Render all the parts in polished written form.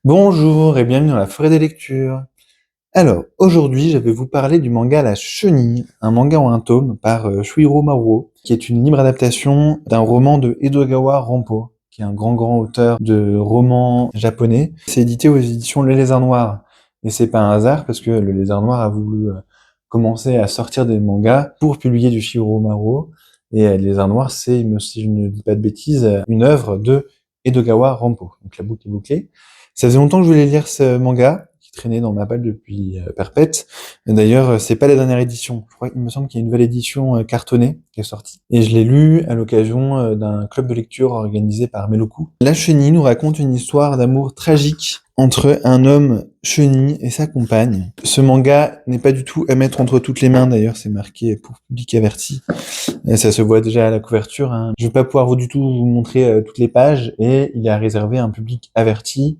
Bonjour et bienvenue dans la forêt des lectures. Alors, aujourd'hui, je vais vous parler du manga La Chenille, un manga en un tome par Shuichiro Maruo, qui est une libre adaptation d'un roman de Edogawa Rampo, qui est un grand auteur de romans japonais. C'est édité aux éditions Le Lézard Noir. Et c'est pas un hasard, parce que Le Lézard Noir a voulu commencer à sortir des mangas pour publier du Shuichiro Maruo. Et Le Lézard Noir, c'est, si je ne dis pas de bêtises, une œuvre de Edogawa Rampo. Donc la boucle est bouclée. Ça faisait longtemps que je voulais lire ce manga, qui traînait dans ma palle depuis perpète. D'ailleurs, c'est pas la dernière édition. Je crois, il me semble qu'il y a une nouvelle édition cartonnée qui est sortie. Et je l'ai lu à l'occasion d'un club de lecture organisé par Meloku. La Chenille nous raconte une histoire d'amour tragique entre un homme chenille et sa compagne. Ce manga n'est pas du tout à mettre entre toutes les mains, d'ailleurs, c'est marqué pour public averti. Et ça se voit déjà à la couverture, hein. Je vais pas pouvoir du tout vous montrer toutes les pages, et il est réservé à un public averti,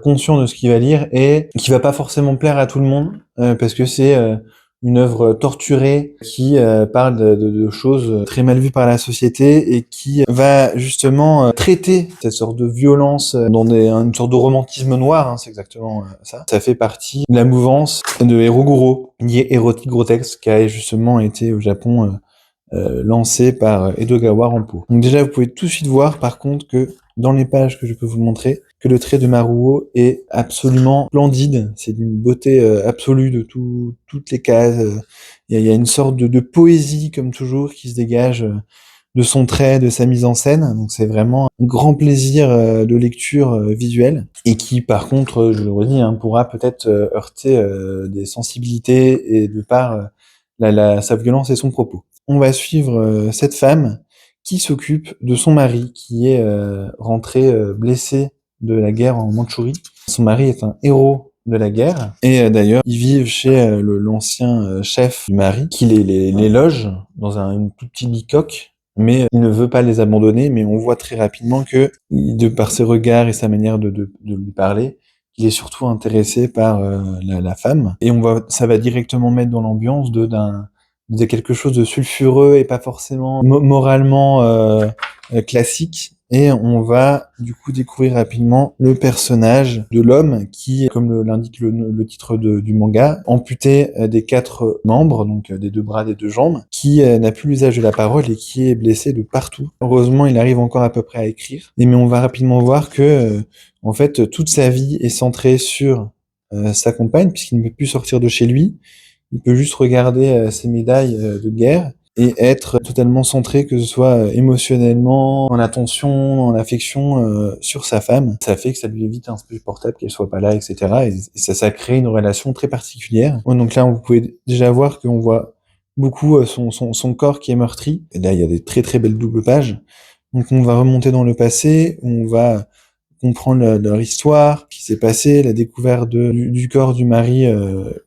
conscient de ce qu'il va lire et qui va pas forcément plaire à tout le monde, parce que c'est une œuvre torturée qui parle de choses très mal vues par la société et qui va justement traiter cette sorte de violence dans une sorte de romantisme noir, hein, c'est exactement ça. Ça fait partie de la mouvance de Eroguro, liée érotique grotesque, qui a justement été au Japon lancé par Edogawa Rampo. Donc déjà, vous pouvez tout de suite voir, par contre, que dans les pages que je peux vous montrer, que le trait de Maruo est absolument splendide. C'est d'une beauté absolue de toutes les cases. Il y a une sorte de poésie, comme toujours, qui se dégage de son trait, de sa mise en scène. Donc c'est vraiment un grand plaisir de lecture visuelle, et qui, par contre, je le redis, hein, pourra peut-être heurter des sensibilités et de par sa violence et son propos. On va suivre cette femme qui s'occupe de son mari, qui est rentré blessé de la guerre en Mandchourie. Son mari est un héros de la guerre, et d'ailleurs, ils vivent chez l'ancien chef du mari, qui les loge dans une toute petite bicoque, mais il ne veut pas les abandonner, mais on voit très rapidement que, de par ses regards et sa manière de lui parler, il est surtout intéressé par la femme, et ça va directement mettre dans l'ambiance de quelque chose de sulfureux et pas forcément moralement classique. Et on va du coup découvrir rapidement le personnage de l'homme qui, comme l'indique le titre du manga, amputé des 4 membres, donc des 2 bras, des 2 jambes, qui n'a plus l'usage de la parole et qui est blessé de partout. Heureusement, il arrive encore à peu près à écrire. Mais on va rapidement voir que en fait, toute sa vie est centrée sur sa compagne, puisqu'il ne peut plus sortir de chez lui. Il peut juste regarder ses médailles de guerre et être totalement centré, que ce soit émotionnellement, en attention, en affection, sur sa femme. Ça fait que ça lui évite insupportable qu'elle soit pas là, etc. Et ça crée une relation très particulière. Donc là, vous pouvez déjà voir qu'on voit beaucoup son corps qui est meurtri. Et là, il y a des très belles doubles pages. Donc on va remonter dans le passé, on va comprendre leur histoire, ce qui s'est passé, la découverte du corps du mari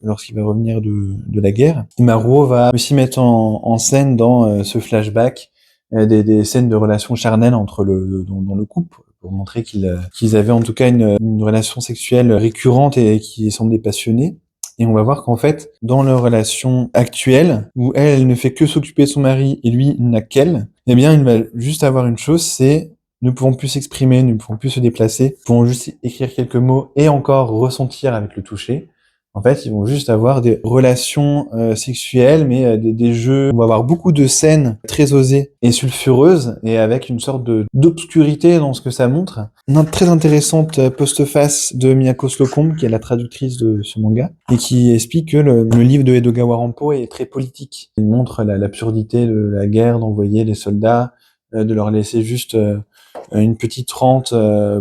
lorsqu'il va revenir de la guerre. Et Maruo va aussi mettre en scène dans ce flashback des scènes de relations charnelles dans le couple, pour montrer qu'ils avaient en tout cas une relation sexuelle récurrente et qui semblait passionnée. Et on va voir qu'en fait, dans leur relation actuelle, où elle ne fait que s'occuper de son mari et lui il n'a qu'elle, eh bien il va juste avoir une chose, c'est ne pouvons plus s'exprimer, ne pouvons plus se déplacer, pouvons juste écrire quelques mots et encore ressentir avec le toucher. En fait, ils vont juste avoir des relations sexuelles, mais des jeux. On va avoir beaucoup de scènes très osées et sulfureuses, et avec une sorte d'obscurité dans ce que ça montre. Une très intéressante postface de Miyako Slocombe, qui est la traductrice de ce manga, et qui explique que le livre de Edogawa Rampo est très politique. Il montre l'absurdité de la guerre, d'envoyer les soldats, de leur laisser juste une petite rente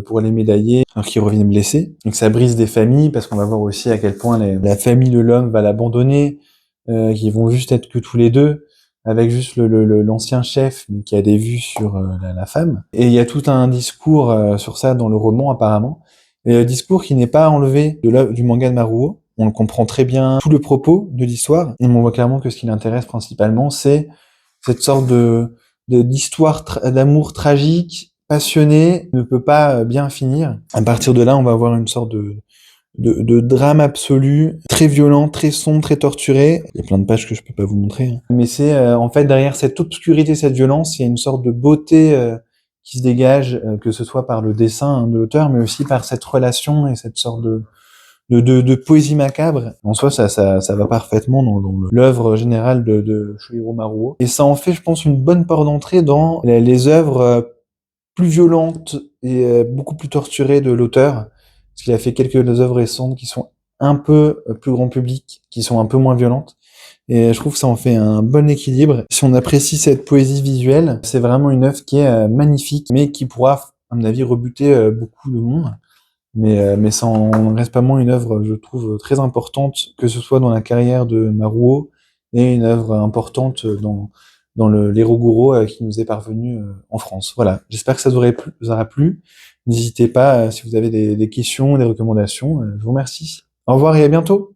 pour les médaillés alors qu'ils reviennent blessés. Donc ça brise des familles, parce qu'on va voir aussi à quel point la famille de l'homme va l'abandonner, qu'ils vont juste être que tous les deux, avec juste l'ancien chef qui a des vues sur la femme. Et il y a tout un discours sur ça dans le roman apparemment, et un discours qui n'est pas enlevé du manga de Maruo. On le comprend très bien, tout le propos de l'histoire, et on voit clairement que ce qui l'intéresse principalement, c'est cette sorte d'histoire d'amour tragique, passionné, ne peut pas bien finir. À partir de là, on va avoir une sorte de drame absolu, très violent, très sombre, très torturé. Il y a plein de pages que je peux pas vous montrer, hein. Mais c'est en fait derrière cette obscurité, cette violence, il y a une sorte de beauté qui se dégage, que ce soit par le dessin de l'auteur, mais aussi par cette relation et cette sorte de poésie macabre. En soi, ça va parfaitement dans l'œuvre générale de Shuichiro Maruo. Et ça en fait, je pense, une bonne porte d'entrée dans les œuvres plus violentes et beaucoup plus torturées de l'auteur. Parce qu'il a fait quelques œuvres récentes qui sont un peu plus grand public, qui sont un peu moins violentes. Et je trouve que ça en fait un bon équilibre. Si on apprécie cette poésie visuelle, c'est vraiment une œuvre qui est magnifique, mais qui pourra, à mon avis, rebuter beaucoup de monde. Mais ça en reste pas moins une œuvre, je trouve, très importante, que ce soit dans la carrière de Maruo, et une œuvre importante dans l'Eroguro qui nous est parvenu en France. Voilà, j'espère que ça vous aura plu. N'hésitez pas, si vous avez des questions, des recommandations. Je vous remercie. Au revoir et à bientôt.